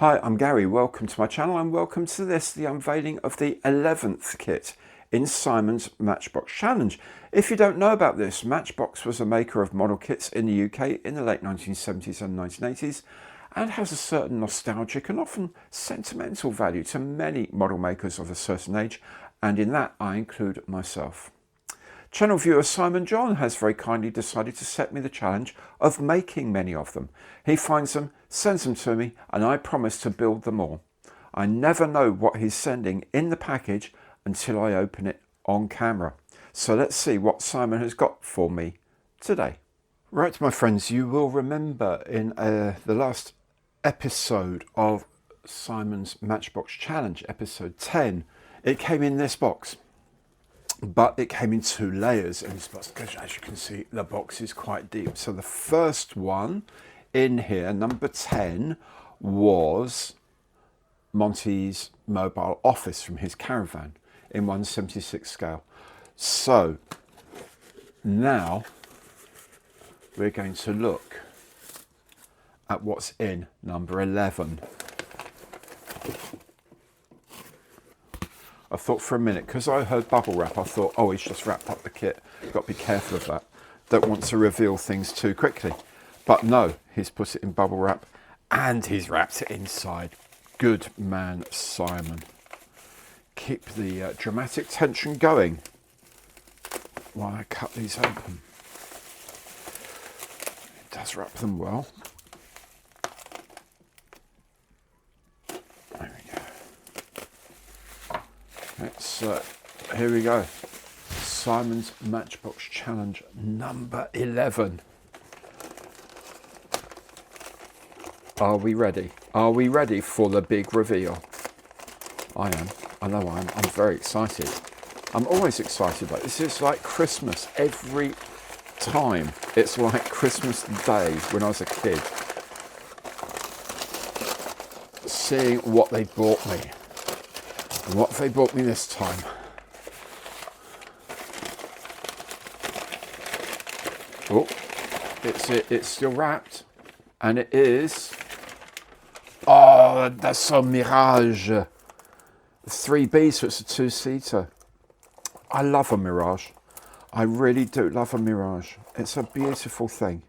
Hi, I'm Gary. Welcome to my channel and welcome to this, the unveiling of the 11th kit in Simon's Matchbox Challenge. If you don't know about this, Matchbox was a maker of model kits in the UK in the late 1970s and 1980s and has a certain nostalgic and often sentimental value to many model makers of a certain age, and in that I include myself. Channel viewer Simon John has very kindly decided to set me the challenge of making many of them. He finds them, sends them to me, and I promise to build them all. I never know what he's sending in the package until I open it on camera. So let's see what Simon has got for me today. Right, my friends, you will remember in the last episode of Simon's Matchbox Challenge, episode 10, it came in this box. But it came in two layers in this box, because as you can see the box is quite deep. So the first one in here, number 10, was Monty's mobile office from his caravan in 1/76 scale. So now we're going to look at what's in number 11. I thought for a minute, because I heard bubble wrap, I thought, oh, he's just wrapped up the kit. Got to be careful of that. Don't want to reveal things too quickly. But no, he's put it in bubble wrap and he's wrapped it inside. Good man, Simon. Keep the dramatic tension going while I cut these open. It does wrap them well. Here we go. Simon's Matchbox Challenge number 11. Are we ready? Are we ready for the big reveal? I am. I know I am. I'm very excited. I'm always excited. Like this is like Christmas every time. It's like Christmas Day when I was a kid. Seeing what they brought me. What have they brought me this time? Oh, it's still wrapped, and it is. Oh, that's a Mirage. 3B, so it's a two-seater. I love a Mirage. I really do love a Mirage. It's a beautiful thing.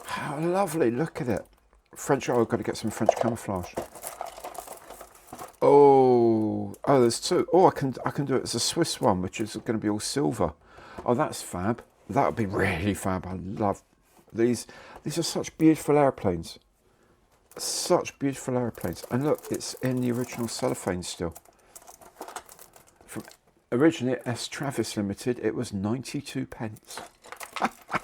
How lovely! Look at it. French. Oh, I've got to get some French camouflage. Oh, there's two. Oh, I can do it as a Swiss one, which is going to be all silver. Oh, that's fab. That would be really fab. I love these. These are such beautiful airplanes. Such beautiful airplanes. And look, it's in the original cellophane still. From originally S Travis Limited, it was 92 pence.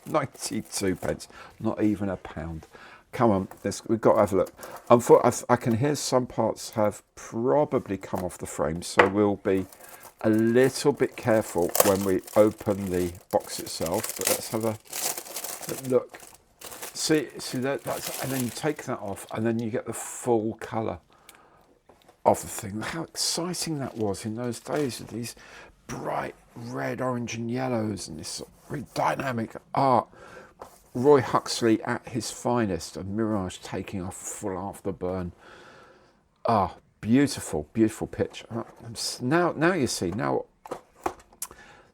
92 pence. Not even a pound. Come on, we've got to have a look. I can hear some parts have probably come off the frame, so we'll be a little bit careful when we open the box itself. But let's have a look. See that's, and then you take that off, and then you get the full colour of the thing. How exciting that was in those days with these bright red, orange, and yellows, and this very dynamic art. Roy Huxley at his finest, a Mirage taking off full afterburn. Ah, beautiful, beautiful pitch. Now you see, now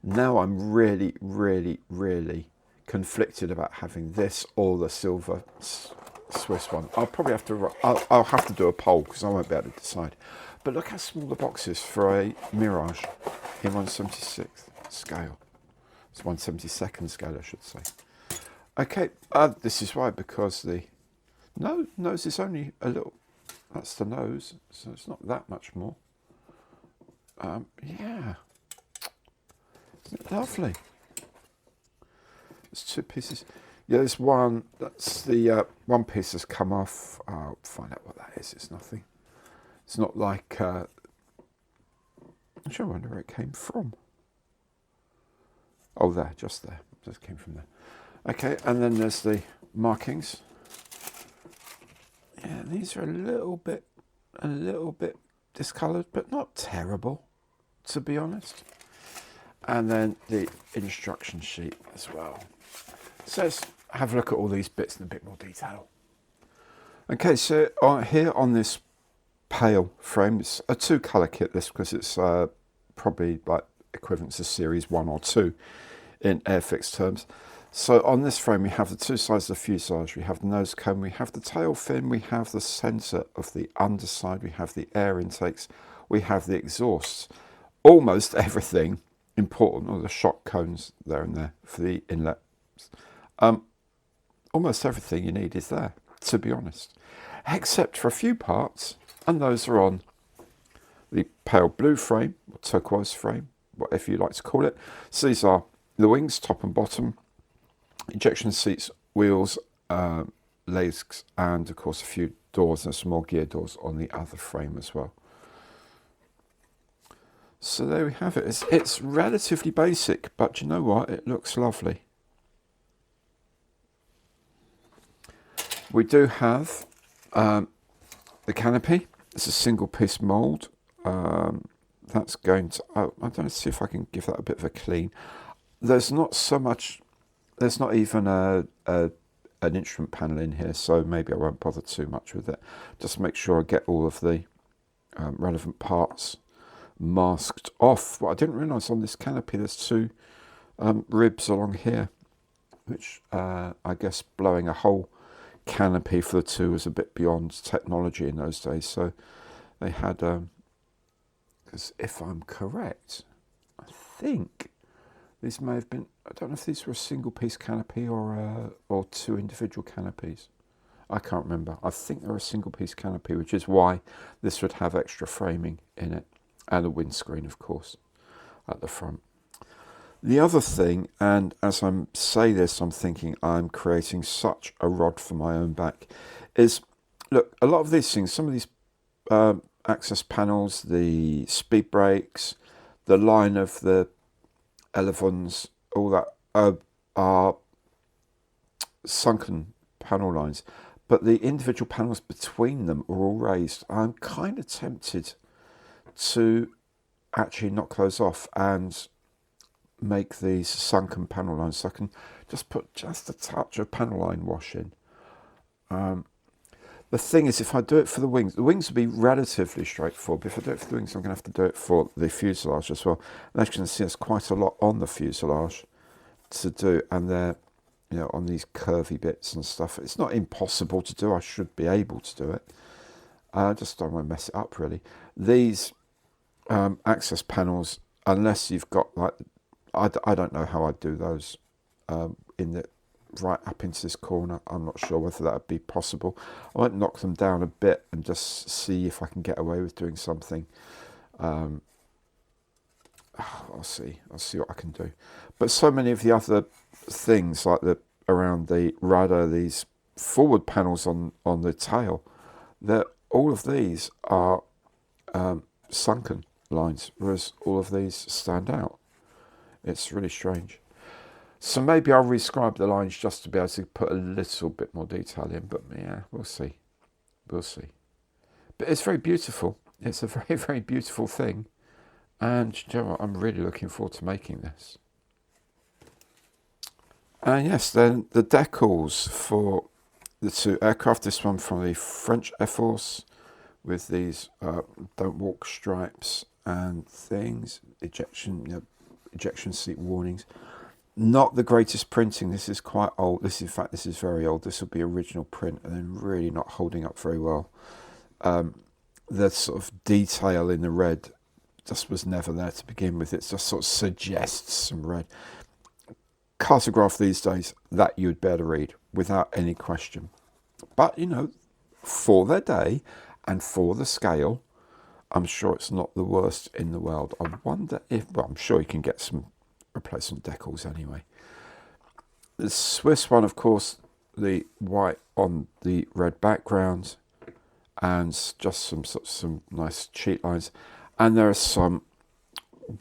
I'm really, really, really conflicted about having this or the silver Swiss one. I'll probably have to. I'll have to do a poll because I won't be able to decide. But look how small the box is for a Mirage in 1/76 scale. It's 1/72 scale, I should say. Okay, this is why, because the nose is only a little, that's the nose, so it's not that much more. Yeah, isn't it lovely? There's two pieces. Yeah, there's one, that's the one piece has come off. I'll find out what that is. It's nothing. It's not like, I'm sure I wonder where it came from. Oh, there, just there. Just came from there. Okay, and then there's the markings. Yeah, these are a little bit discoloured, but not terrible, to be honest. And then the instruction sheet as well. So let's have a look at all these bits in a bit more detail. Okay, so here on this pale frame, it's a 2-colour kit, this, because it's probably like equivalent to series 1 or 2 in Airfix terms. So on this frame we have the 2 sides of the fuselage, we have the nose cone, we have the tail fin, we have the centre of the underside, we have the air intakes, we have the exhausts, almost everything important, or the shock cones there and there for the inlets. Almost everything you need is there, to be honest, except for a few parts, and those are on the pale blue frame, or turquoise frame, whatever you like to call it. So these are the wings, top and bottom, ejection seats, wheels, legs, and of course a few doors and some more gear doors on the other frame as well. So there we have it. It's relatively basic, but you know what? It looks lovely. We do have the canopy. It's a single piece mould. That's going to, I don't know, see if I can give that a bit of a clean. There's not so much, there's not even an instrument panel in here, so maybe I won't bother too much with it. Just make sure I get all of the relevant parts masked off. What I didn't realise on this canopy, there's 2 ribs along here, which I guess blowing a whole canopy for the 2 was a bit beyond technology in those days. So they had, because if I'm correct, I think these may have been, I don't know if these were a single piece canopy or 2 individual canopies. I can't remember. I think they're a single piece canopy, which is why this would have extra framing in it, and a windscreen, of course, at the front. The other thing, and as I say this, I'm thinking I'm creating such a rod for my own back, is, look, a lot of these things, some of these access panels, the speed brakes, the line of the elevons, all that are sunken panel lines, but the individual panels between them are all raised. I'm kind of tempted to actually knock those off and make these sunken panel lines, so I can just put just a touch of panel line wash in. The thing is, if I do it for the wings will be relatively straightforward, but if I do it for the wings, I'm going to have to do it for the fuselage as well. And as you can see, there's quite a lot on the fuselage to do, and they're, you know, on these curvy bits and stuff. It's not impossible to do. I should be able to do it. I just don't want to mess it up, really. These access panels, unless you've got, like, I don't know how I'd do those in the right up into this corner. I'm not sure whether that would be possible. I might knock them down a bit and just see if I can get away with doing something. I'll see what I can do. But so many of the other things, like around the rudder, these forward panels on the tail, that all of these are sunken lines, whereas all of these stand out. It's really strange. So maybe I'll rescribe the lines just to be able to put a little bit more detail in, but yeah, we'll see. We'll see. But it's very beautiful. It's a very, very beautiful thing. And you know what? I'm really looking forward to making this. And yes, then the decals for the 2 aircraft. This one from the French Air Force with these don't walk stripes and things, ejection seat warnings. Not the greatest printing. This is quite old. This is very old. This will be original print, and then really not holding up very well. The sort of detail in the red just was never there to begin with. It just sort of suggests some red. Cartograph these days, that you'd better read without any question. But, you know, for their day and for the scale, I'm sure it's not the worst in the world. I wonder if, well, I'm sure you can get some replacement decals anyway. The Swiss one, of course, the white on the red background, and just some nice cheat lines. And there are some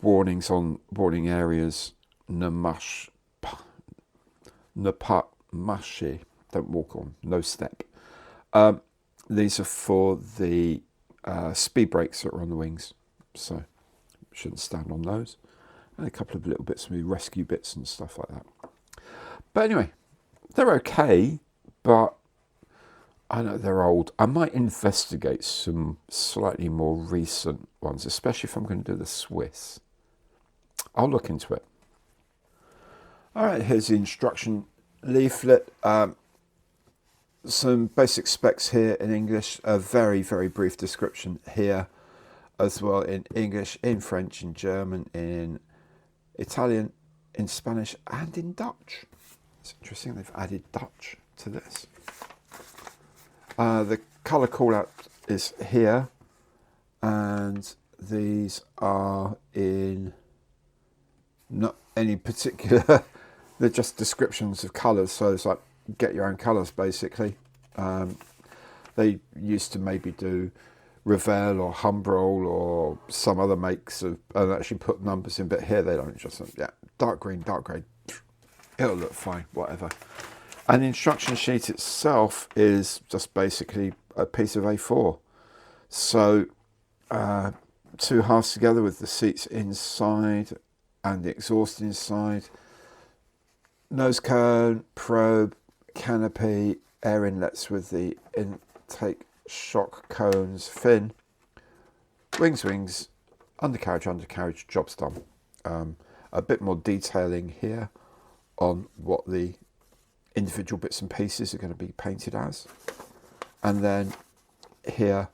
warnings on warning areas. Ne pas marcher, don't walk on, no step. These are for the speed brakes that are on the wings, so shouldn't stand on those. And a couple of little bits, maybe rescue bits and stuff like that. But anyway, they're okay, but I know they're old. I might investigate some slightly more recent ones, especially if I'm going to do the Swiss. I'll look into it. All right, here's the instruction leaflet. Some basic specs here in English, a very, very brief description here as well in English, in French, in German, in Italian, in Spanish, and in Dutch. It's interesting they've added Dutch to this. The colour callout is here, and these are in not any particular, they're just descriptions of colours, so it's like get your own colours basically. They used to maybe do Revell or Humbrol or some other makes of, and actually put numbers in, but here they don't, just, yeah, dark green, dark grey, it'll look fine, whatever. And the instruction sheet itself is just basically a piece of A4. So two halves together with the seats inside and the exhaust inside. Nose cone, probe, canopy, air inlets with the intake shock cones, fin, wings, undercarriage, job's done. A bit more detailing here on what the individual bits and pieces are going to be painted as. And then here,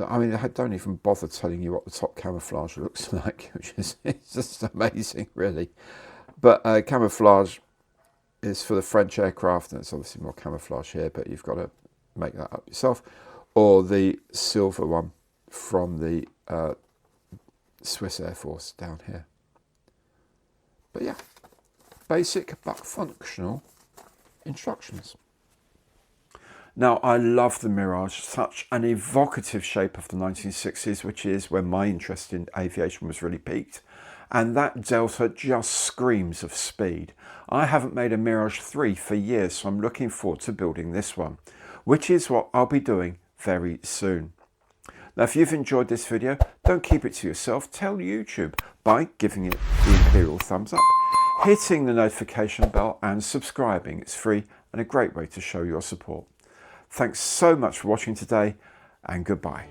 I mean, I don't even bother telling you what the top camouflage looks like, which is it's just amazing, really. But camouflage is for the French aircraft, and it's obviously more camouflage here, but you've got to make that up yourself. Or the silver one from the Swiss Air Force down here. But yeah, basic but functional instructions. Now, I love the Mirage, such an evocative shape of the 1960s, which is when my interest in aviation was really peaked. And that Delta just screams of speed. I haven't made a Mirage 3 for years, so I'm looking forward to building this one, which is what I'll be doing very soon. Now, if you've enjoyed this video, don't keep it to yourself. Tell YouTube by giving it the Imperial thumbs up, hitting the notification bell and subscribing. It's free and a great way to show your support. Thanks so much for watching today, and goodbye.